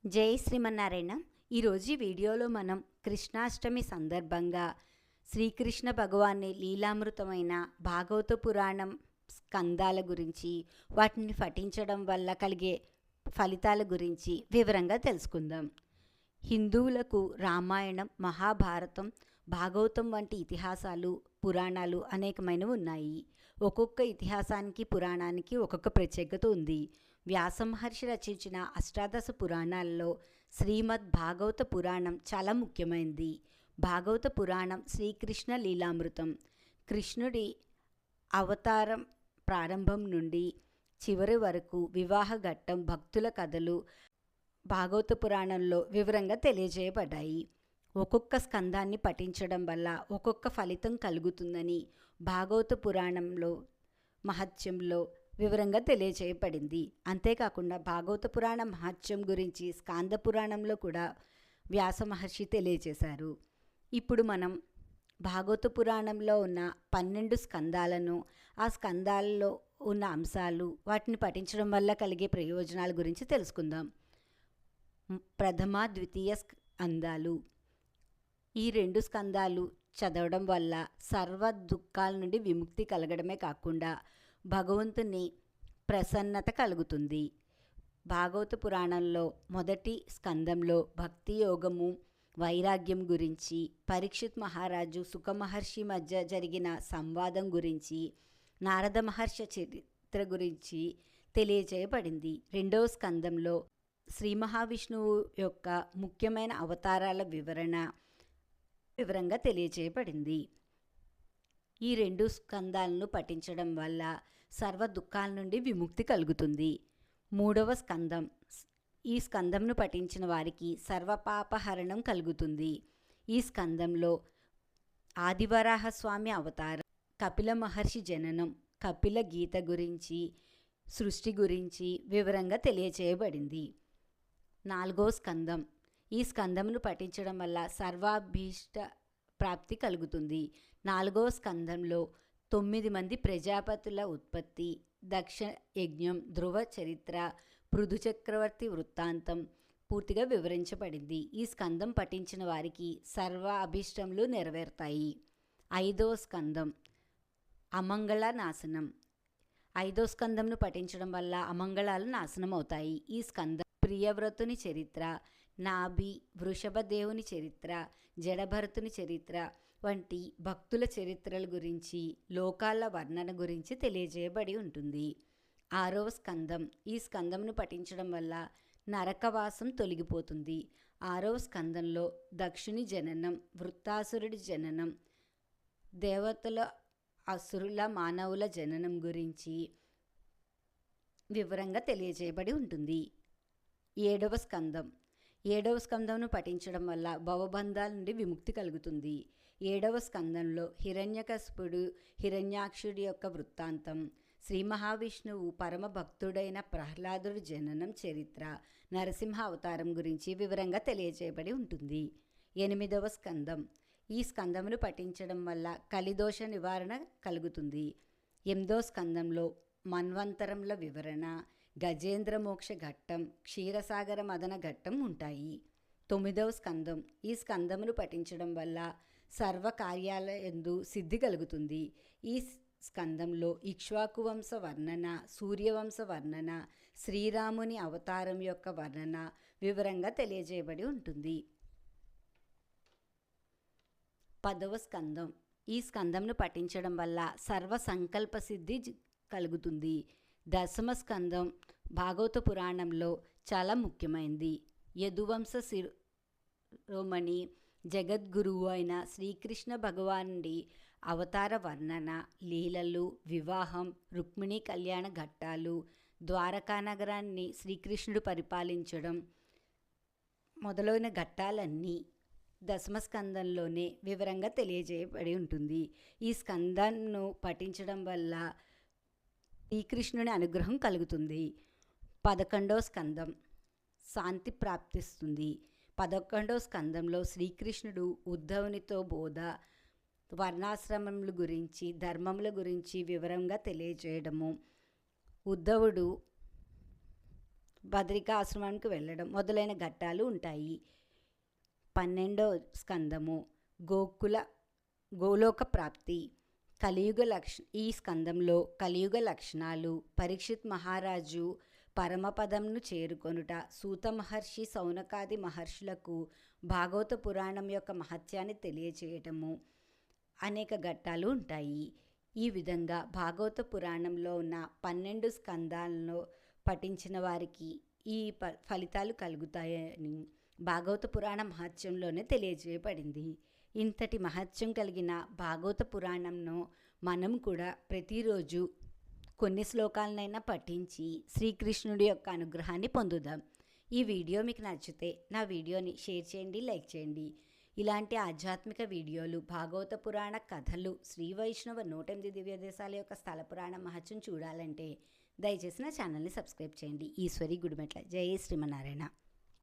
జై శ్రీమన్నారాయణ. ఈరోజు ఈ వీడియోలో మనం కృష్ణాష్టమి సందర్భంగా శ్రీకృష్ణ భగవాన్ని లీలామృతమైన భాగవత పురాణం స్కందాల గురించి, వాటిని పఠించడం వల్ల కలిగే ఫలితాల గురించి వివరంగా తెలుసుకుందాం. హిందువులకు రామాయణం, మహాభారతం, భాగవతం వంటి ఇతిహాసాలు, పురాణాలు అనేకమైనవి ఉన్నాయి. ఒక్కొక్క ఇతిహాసానికి, పురాణానికి ఒక్కొక్క ప్రత్యేకత ఉంది. వ్యాస మహర్షి రచించిన అష్టాదశ పురాణాలలో శ్రీమద్ భాగవత పురాణం చాలా ముఖ్యమైనది. భాగవత పురాణం శ్రీకృష్ణ లీలామృతం. కృష్ణుడి అవతారం ప్రారంభం నుండి చివరి వరకు వివాహ ఘట్టం, భక్తుల కథలు భాగవత పురాణంలో వివరంగా తెలియజేయబడ్డాయి. ఒక్కొక్క స్కందాన్ని పఠించడం వల్ల ఒక్కొక్క ఫలితం కలుగుతుందని భాగవత పురాణంలో మహత్యంలో వివరంగా తెలియజేయబడింది. అంతేకాకుండా భాగవత పురాణ మహత్యం గురించి స్కాంద పురాణంలో కూడా వ్యాస మహర్షి తెలియజేశారు. ఇప్పుడు మనం భాగవత పురాణంలో ఉన్న 12 స్కందాలను, ఆ స్కందాలలో ఉన్న అంశాలు, వాటిని పఠించడం వల్ల కలిగే ప్రయోజనాల గురించి తెలుసుకుందాం. ప్రథమ, ద్వితీయ స్కందాలు. ఈ 2 స్కందాలు చదవడం వల్ల సర్వ దుఃఖాల నుండి విముక్తి కలగడమే కాకుండా భగవంతుని ప్రసన్నత కలుగుతుంది. భాగవత పురాణంలో మొదటి స్కందంలో భక్తి యోగము, వైరాగ్యం గురించి, పరీక్షిత్ మహారాజు సుఖ మహర్షి మధ్య జరిగిన సంవాదం గురించి, నారద మహర్షి చరిత్ర గురించి తెలియజేయబడింది. రెండవ స్కందంలో శ్రీ మహావిష్ణువు యొక్క ముఖ్యమైన అవతారాల వివరంగా తెలియజేయబడింది. ఈ 2 స్కందాలను పఠించడం వల్ల సర్వ దుఃఖాల నుండి విముక్తి కలుగుతుంది. మూడవ స్కందం. ఈ స్కందంను పఠించిన వారికి సర్వపాపహరణం కలుగుతుంది. ఈ స్కందంలో ఆదివరాహస్వామి అవతారం, కపిల మహర్షి జననం, కపిల గీత గురించి, సృష్టి గురించి వివరంగా తెలియజేయబడింది. నాలుగో స్కందం. ఈ స్కందమును పఠించడం వల్ల సర్వాభీష్ట ప్రాప్తి కలుగుతుంది. 4వ స్కందంలో 9 మంది ప్రజాపతుల ఉత్పత్తి, దక్ష యజ్ఞం, ధ్రువ చరిత్ర, పృథు చక్రవర్తి వృత్తాంతం పూర్తిగా వివరించబడింది. ఈ స్కందం పఠించిన వారికి సర్వ అభీష్టములు నెరవేరుతాయి. 5వ స్కందం. అమంగళ నాశనం. 5వ స్కందంను పఠించడం వల్ల అమంగళాలు నాశనం అవుతాయి. ఈ స్కందం ప్రియవ్రతుని చరిత్ర, నాభి, వృషభదేవుని చరిత్ర, జడభరతుని చరిత్ర వంటి భక్తుల చరిత్రల గురించి, లోకాల వర్ణన గురించి తెలియజేయబడి ఉంటుంది. 6వ స్కందం. ఈ స్కందంను పఠించడం వల్ల నరకవాసం తొలగిపోతుంది. 6వ స్కందంలో దక్షుని జననం, వృత్తాసురుడి జననం, దేవతల, అసురుల, మానవుల జననం గురించి వివరంగా తెలియజేయబడి ఉంటుంది. 7వ స్కందం. 7వ స్కందంను పఠించడం వల్ల భవబంధాల నుండి విముక్తి కలుగుతుంది. 7వ స్కందంలో హిరణ్యకశిపుడు, హిరణ్యాక్షుడి యొక్క వృత్తాంతం, శ్రీ మహావిష్ణువు పరమ భక్తుడైన ప్రహ్లాదుడి జననం చరిత్ర, నరసింహ అవతారం గురించి వివరంగా తెలియజేయబడి ఉంటుంది. 8వ స్కందం. ఈ స్కందమును పఠించడం వల్ల కలిదోష నివారణ కలుగుతుంది. 8వ స్కందంలో మన్వంతరముల వివరణ, గజేంద్ర మోక్ష ఘట్టం, క్షీరసాగర మదన ఘట్టం ఉంటాయి. 9వ స్కందం. ఈ స్కందమును పఠించడం వల్ల సర్వ కార్యాలయందు సిద్ధి కలుగుతుంది. ఈ స్కందంలో ఇక్ష్వాకు వంశ వర్ణన, సూర్యవంశ వర్ణన, శ్రీరాముని అవతారం యొక్క వర్ణన వివరంగా తెలియజేయబడి ఉంటుంది. 10వ స్కందం. ఈ స్కందంను పఠించడం వల్ల సర్వ సంకల్ప సిద్ధి కలుగుతుంది. 10వ స్కందం భాగవత పురాణంలో చాలా ముఖ్యమైనది. యదువంశ శిరోమణి జగద్గురువు అయిన శ్రీకృష్ణ భగవానుడి అవతార వర్ణన, లీలలు, వివాహం, రుక్మిణీ కళ్యాణ ఘట్టాలు, ద్వారకా నగరాన్ని శ్రీకృష్ణుడు పరిపాలించడం మొదలైన ఘట్టాలన్నీ 10వ స్కందంలోనే వివరంగా తెలియజేయబడి ఉంటుంది. ఈ స్కందాన్ని పఠించడం వల్ల శ్రీకృష్ణుని అనుగ్రహం కలుగుతుంది. 11వ స్కందం. శాంతి ప్రాప్తిస్తుంది. 11వ స్కందంలో శ్రీకృష్ణుడు ఉద్ధవునితో బోధ, వర్ణాశ్రమముల గురించి, ధర్మముల గురించి వివరంగా తెలియజేయడము, ఉద్ధవుడు బదరికా ఆశ్రమానికి వెళ్ళడం మొదలైన ఘట్టాలు ఉంటాయి. 12వ స్కందము గోలోక ప్రాప్తి. ఈ స్కందంలో కలియుగ లక్షణాలు, పరీక్షిత్ మహారాజు పరమపదంను చేరుకొనుట, సూత మహర్షి, సౌనకాది మహర్షులకు భాగవత పురాణం యొక్క మహత్యాన్ని తెలియచేయటము అనేక ఘట్టాలు ఉంటాయి. ఈ విధంగా భాగవత పురాణంలో ఉన్న 12 స్కందాలను పఠించిన వారికి ఈ ఫలితాలు కలుగుతాయని భాగవత పురాణ మహత్యంలోనే తెలియజేయబడింది. ఇంతటి మహత్యం కలిగిన భాగవత పురాణంను మనం కూడా ప్రతిరోజు కొన్ని శ్లోకాలనైనా పఠించి శ్రీకృష్ణుడి యొక్క అనుగ్రహాన్ని పొందుదాం. ఈ వీడియో మీకు నచ్చితే నా వీడియోని షేర్ చేయండి, లైక్ చేయండి. ఇలాంటి ఆధ్యాత్మిక వీడియోలు, భాగవత పురాణ కథలు, శ్రీ వైష్ణవ 108 దివ్యదేశాల యొక్క స్థల పురాణ మహత్యం చూడాలంటే దయచేసి నా ఛానల్ని సబ్స్క్రైబ్ చేయండి. ఈశ్వరి గుడిమెట్ల. జై శ్రీమన్నారాయణ.